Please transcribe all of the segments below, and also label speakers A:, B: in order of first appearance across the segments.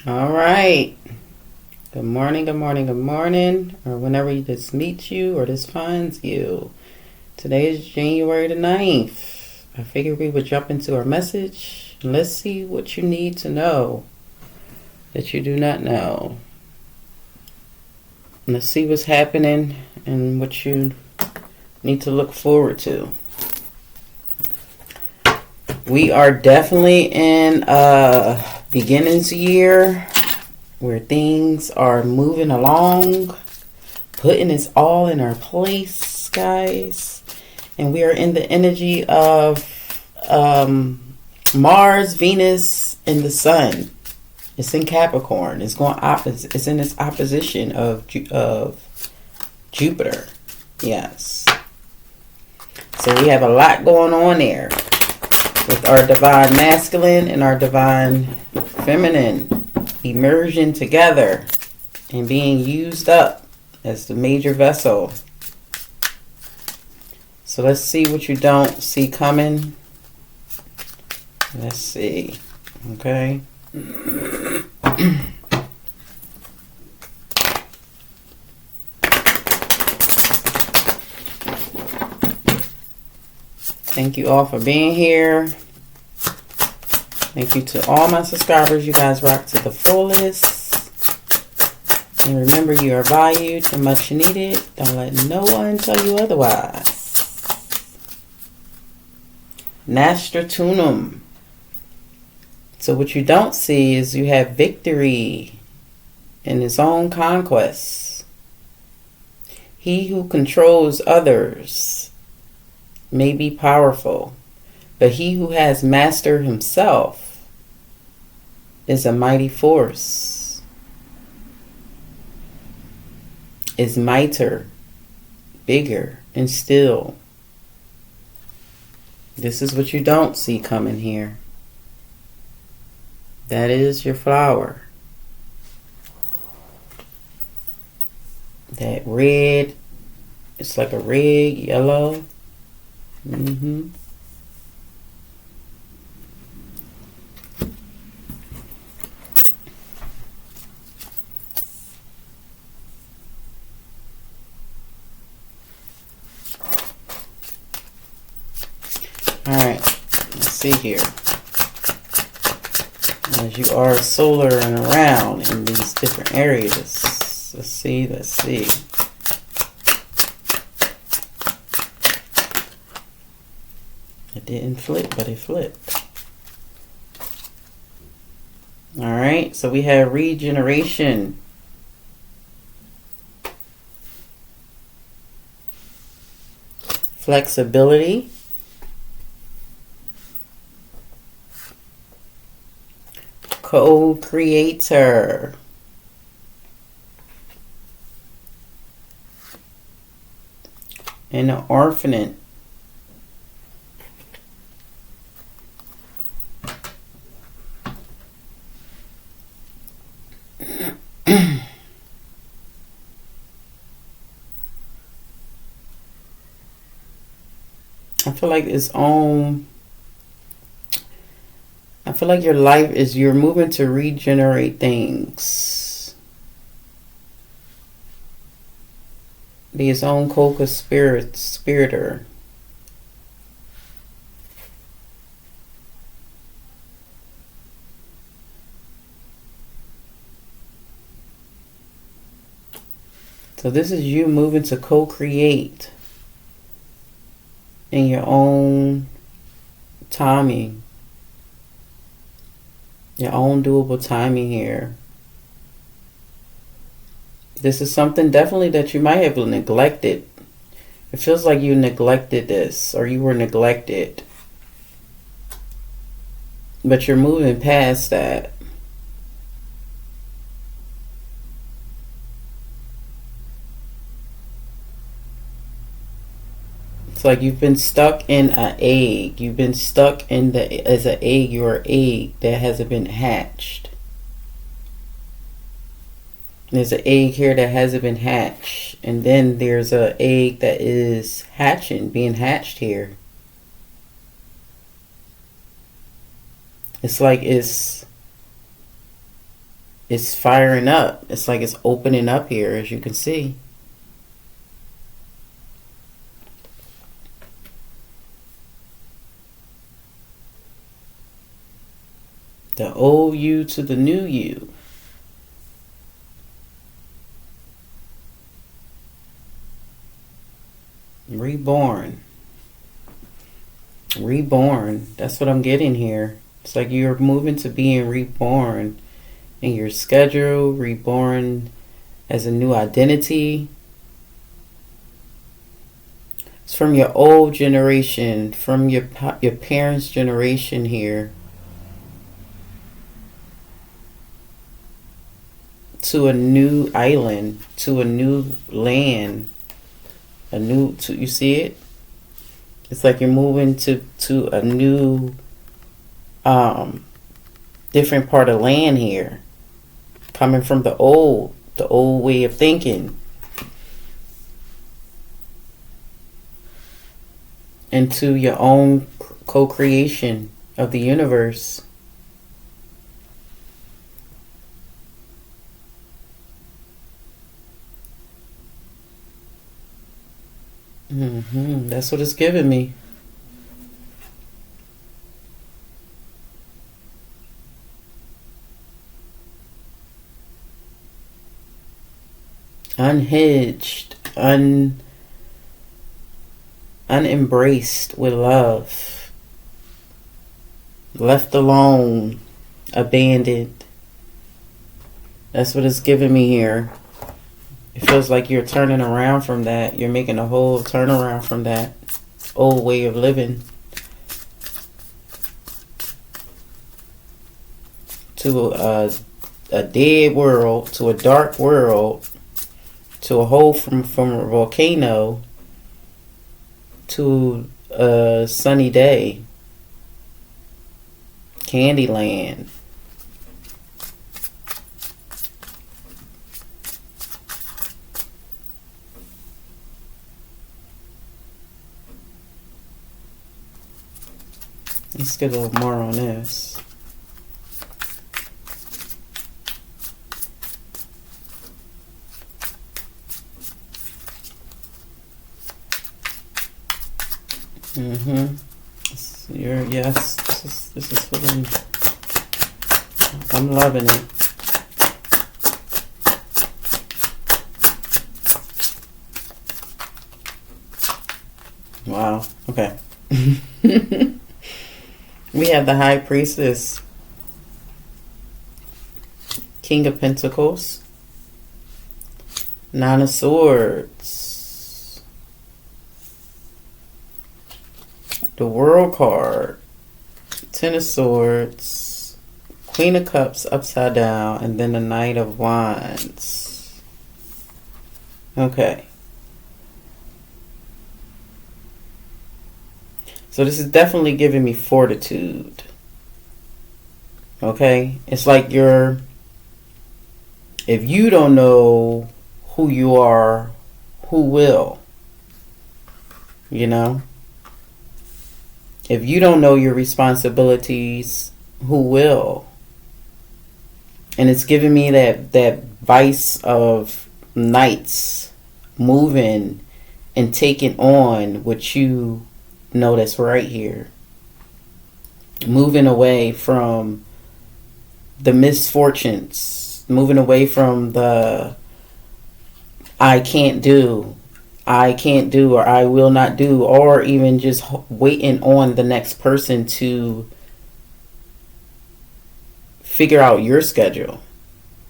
A: All right. Good morning, good morning, good morning. Or whenever this meets you or this finds you. Today is January the 9th. I figured we would jump into our message. Let's see what you need to know that you do not know. Let's see what's happening and what you need to look forward to. We are definitely in a beginnings year where things are moving along, putting us all in our place, guys. And we are in the energy of Mars, Venus, and the Sun. It's in Capricorn. It's going opposite. It's in its opposition of Jupiter. Yes. So we have a lot going on there with our divine masculine and our divine feminine emerging together and being used up as the major vessel. So let's see what you don't see coming. Let's see. Okay. Thank you all for being here. Thank you to all my subscribers. You guys rock to the fullest. And remember, you are valued and much needed. Don't let no one tell you otherwise. Nastra tunum. So what you don't see is you have victory in his own conquests. He who controls others may be powerful, but he who has mastered himself is a mighty force, is mightier, bigger, and still. This is what you don't see coming here. That is your flower. That red, it's like a red, yellow. All right, let's see here. As you are solar and around in these different areas. Let's see. It didn't flip, but it flipped. All right, so we have regeneration. Flexibility. Co-creator. And an orphanate. I feel like I feel like your life is, you're moving to regenerate things. Be his own co-spiriter. So this is you moving to co-create in your own timing. Your own doable timing here. This is something definitely that you might have neglected. It feels like you neglected this, or you were neglected. But you're moving past that. It's like you've been stuck in an egg. You've been stuck in as an egg. You're an egg that hasn't been hatched. There's an egg here that hasn't been hatched. And then there's an egg that is being hatched here. It's like it's firing up. It's like it's opening up here, as you can see. The old you to the new you. Reborn. Reborn. That's what I'm getting here. It's like you're moving to being reborn in your schedule, reborn as a new identity. It's from your old generation, from your parents' generation here, to a new island, to a new land, you see it? It's like you're moving to a new, different part of land here, coming from the old way of thinking, into your own co-creation of the universe. That's what it's giving me. Unhinged, unembraced with love, left alone, abandoned. That's what it's giving me here. It feels like you're turning around from that. You're making a whole turnaround from that old way of living to a dead world, to a dark world, to a hole from a volcano, to a sunny day. Candyland. Let's get a little more on this. Yes, this is feeling, I'm loving it. Wow, okay. We have the High Priestess, King of Pentacles, Nine of Swords, the World card, Ten of Swords, Queen of Cups upside down, and then the Knight of Wands. Okay. So this is definitely giving me fortitude. Okay? It's like if you don't know who you are, who will? You know? If you don't know your responsibilities, who will? And it's giving me that vice of knights moving and taking on what you know that's right here. Moving away from the misfortunes. Moving away from the I can't do, or I will not do, or even just waiting on the next person to figure out your schedule,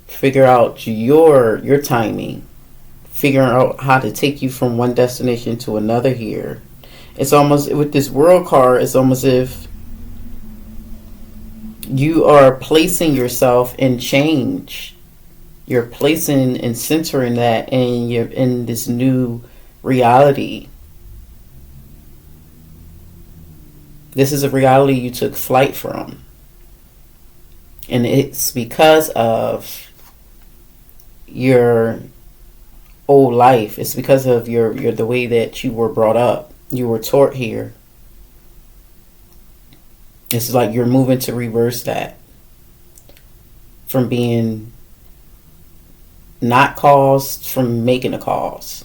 A: figure out your timing, figuring out how to take you from one destination to another here. It's almost, with this World card, it's almost if you are placing yourself in change. You're placing and centering that, and you're in this new reality. This is a reality you took flight from. And it's because of your old life. It's because of the way that you were brought up. You were taught here. It's like you're moving to reverse that. From being not cause from making a cause,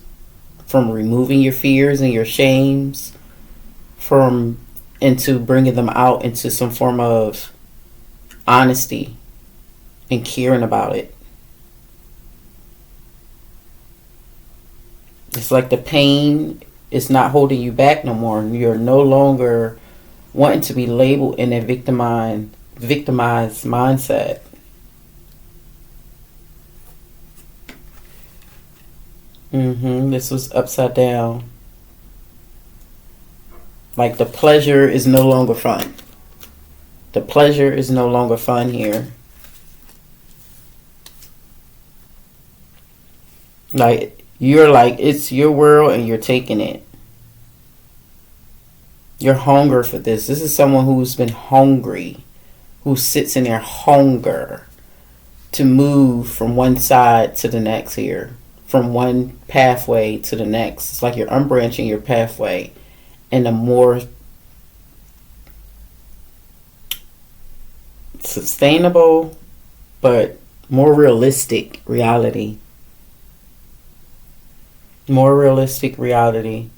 A: from removing your fears and your shames, from into bringing them out into some form of honesty and caring about it. It's like the pain is not holding you back no more. You're no longer wanting to be labeled in a victimized mindset. This was upside down. Like the pleasure is no longer fun. The pleasure is no longer fun here. Like you're like, it's your world and you're taking it. You're hunger for this. This is someone who's been hungry, who sits in their hunger to move from one side to the next here, from one pathway to the next. It's like you're unbranching your pathway in a more sustainable but more realistic reality. More realistic reality.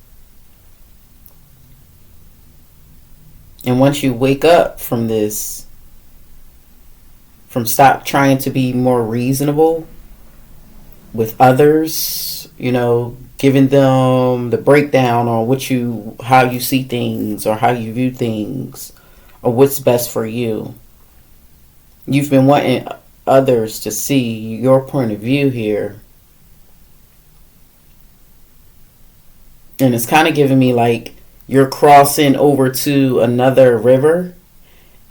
A: And once you wake up from this, from stop trying to be more reasonable with others, giving them the breakdown on how you see things or how you view things or what's best for you. You've been wanting others to see your point of view here. And it's kind of giving me like you're crossing over to another river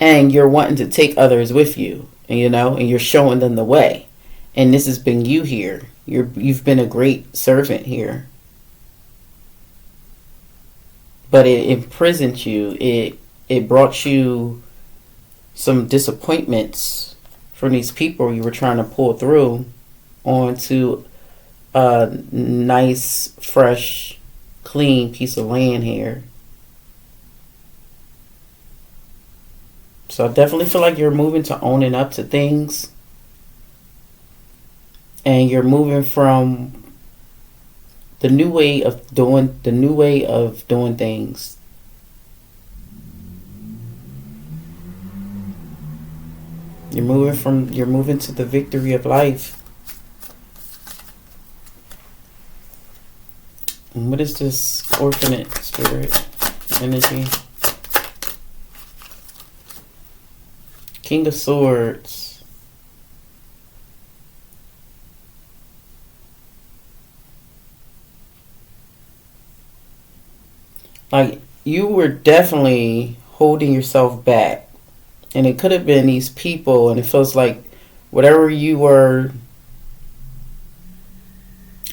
A: and you're wanting to take others with you, and you're showing them the way. And this has been you here. You've been a great servant here. But it imprisoned you. It brought you some disappointments from these people you were trying to pull through onto a nice, fresh, clean piece of land here. So I definitely feel like you're moving to owning up to things. And you're moving from the new way of doing things. You're moving to the victory of life. And what is this orphanate spirit energy? King of Swords. Like, you were definitely holding yourself back. And it could have been these people, and it feels like whatever you were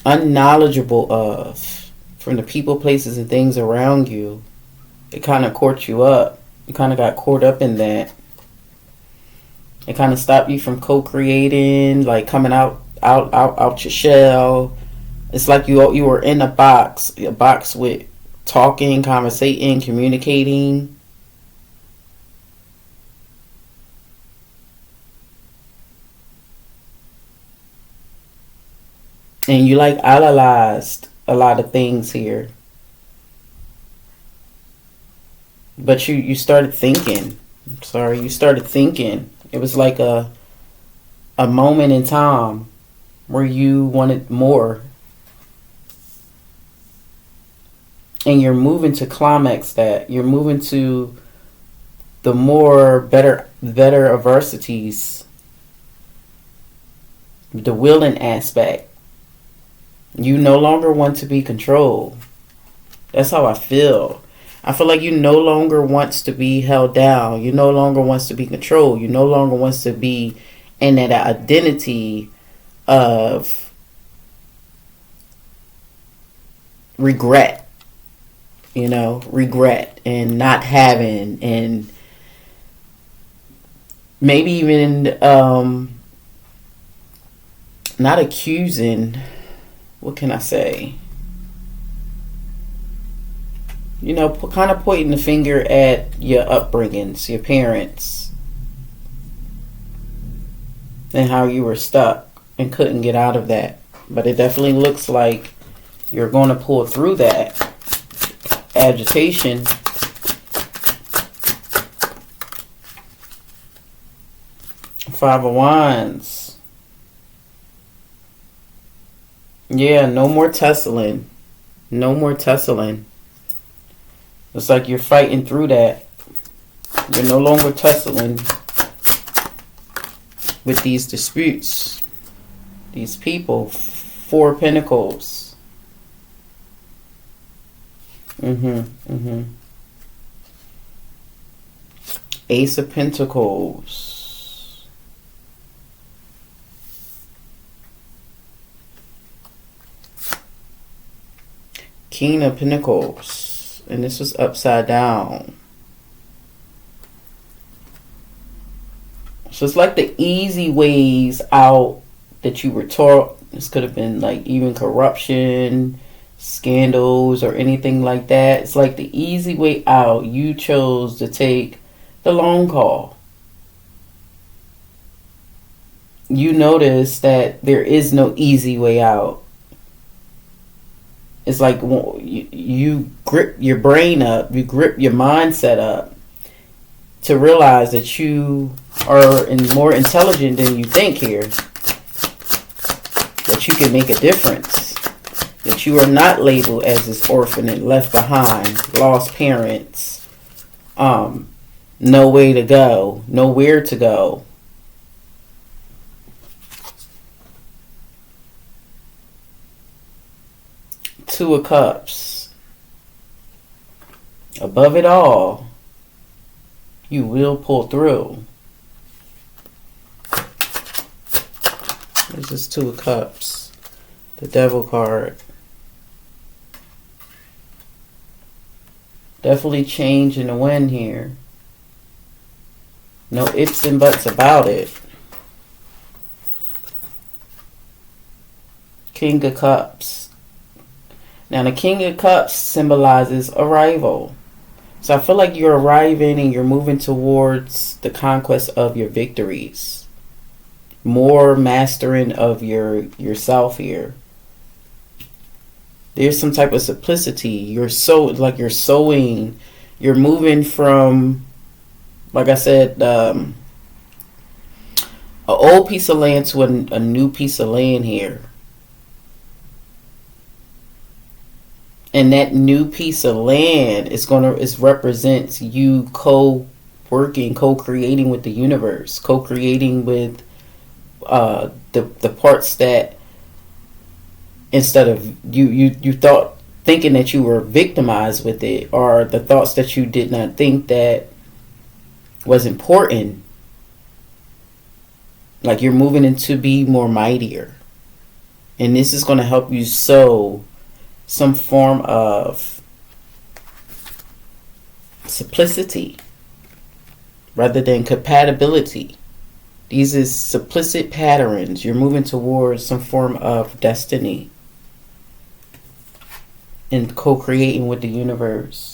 A: unknowledgeable of from the people, places, and things around you, it kind of caught you up. You kind of got caught up in that. It kind of stopped you from co-creating, like coming out your shell. It's like you were in a box with talking, conversating, communicating. And you like analyzed a lot of things here. But you started thinking. You started thinking. It was like a moment in time where you wanted more. And you're moving to climax that. You're moving to the better adversities. The willing aspect. You no longer want to be controlled. That's how I feel. I feel like you no longer wants to be held down. You no longer wants to be controlled. You no longer wants to be in that identity of regret. Regret and not having, and maybe even not accusing. What can I say? Kind of pointing the finger at your upbringings, your parents, and how you were stuck. and couldn't get out of that. But it definitely looks like you're going to pull through that agitation. Five of Wands. Yeah, no more tussling. No more tussling. It's like you're fighting through that. You're no longer tussling with these disputes. These people. Four of Pentacles. Ace of Pentacles. King of Pentacles. And this was upside down. So it's like the easy ways out that you were taught. This could have been like even corruption, scandals, or anything like that. It's like the easy way out. You chose to take the long call. You notice that there is no easy way out. It's like you grip your brain up, you grip your mindset up to realize that you are more intelligent than you think here. That you can make a difference. That you are not labeled as this orphan and left behind, lost parents, no way to go, nowhere to go. Two of Cups. Above it all, you will pull through. This is Two of Cups. The Devil card. Definitely change in the wind here. No ifs and buts about it. King of Cups. Now the King of Cups symbolizes arrival. So I feel like you're arriving and you're moving towards the conquest of your victories. More mastering of yourself here. There's some type of simplicity. You're sowing. You're moving from, like I said, an old piece of land to a new piece of land here. And that new piece of land represents you co-working, co-creating with the universe, co-creating with the parts that, instead of you thought, thinking that you were victimized with it, or the thoughts that you did not think that was important. Like you're moving into be more mightier. And this is going to help you sow some form of simplicity rather than compatibility. These is simplistic patterns. You're moving towards some form of destiny and co-creating with the universe.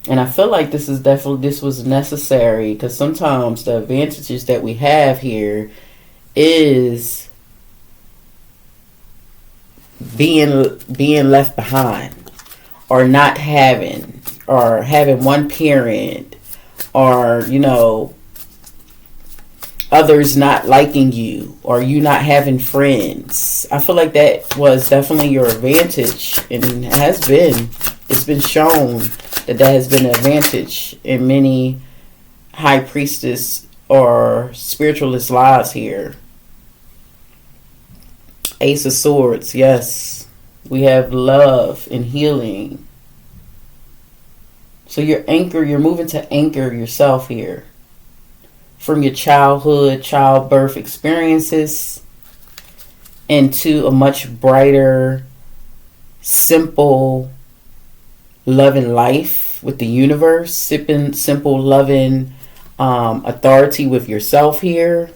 A: And I feel like this was necessary, because sometimes the advantages that we have here is being left behind, or not having, or having one parent, or others not liking you, or you not having friends. I feel like that was definitely your advantage, and it's been shown that has been an advantage in many high priestess or spiritualist lives here. Ace of Swords, yes. We have love and healing. So you're moving to anchor yourself here. From your childbirth experiences into a much brighter, simple, loving life with the universe. Simple, loving authority with yourself here.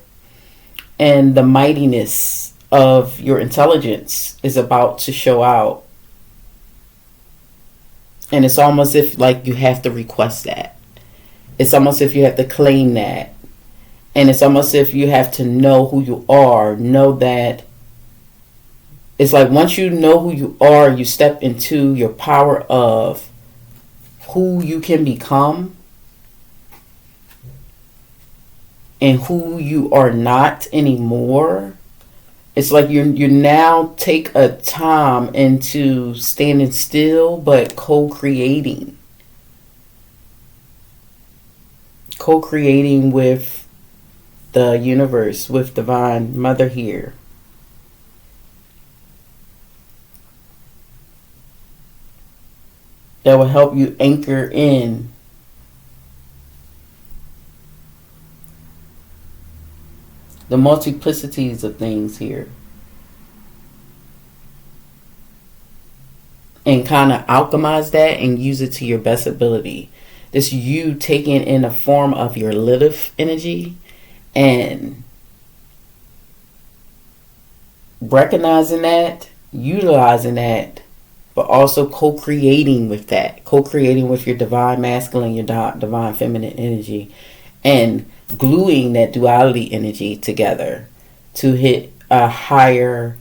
A: And the mightiness of your intelligence is about to show out. And it's almost if like you have to request that. It's almost if you have to claim that. And it's almost if you have to know who you are. Know that it's like once you know who you are, you step into your power of who you can become and who you are not anymore. It's like you now take a time into standing still but co-creating. Co-creating with the universe, with Divine Mother here. That will help you anchor in the multiplicities of things here. And kind of alchemize that and use it to your best ability. This you taking in the form of your Lilith energy and recognizing that, utilizing that, but also co-creating with that. Co-creating with your divine masculine, your divine feminine energy. And gluing that duality energy together to hit a higher,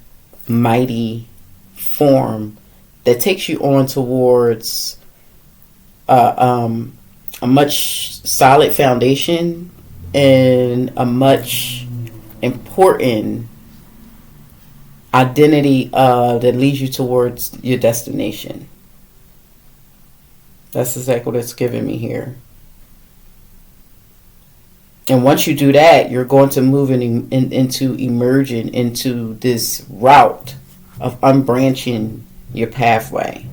A: mighty form that takes you on towards a much solid foundation and a much important identity that leads you towards your destination. That's exactly what it's giving me here. And once you do that, you're going to move into emerging into this route of unbranching your pathway.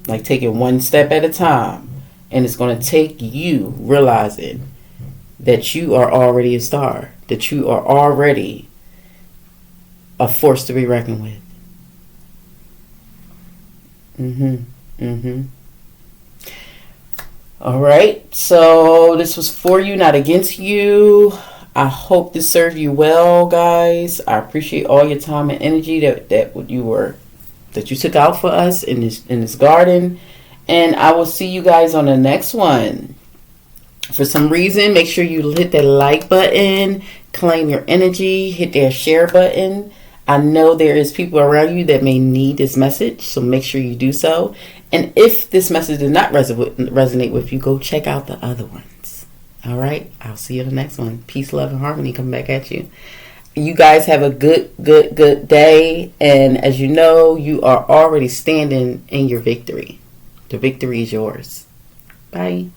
A: Like taking one step at a time. And it's going to take you realizing that you are already a star. That you are already a force to be reckoned with. All right. So this was for you, not against you. I hope this served you well, guys. I appreciate all your time and energy that you took out for us in this garden. And I will see you guys on the next one. For some reason, make sure you hit that like button, claim your energy, hit that share button. I know there is people around you that may need this message, so make sure you do so. And if this message did not resonate with you, go check out the other ones. All right? I'll see you in the next one. Peace, love, and harmony come back at you. You guys have a good day. And as you know, you are already standing in your victory. The victory is yours. Bye.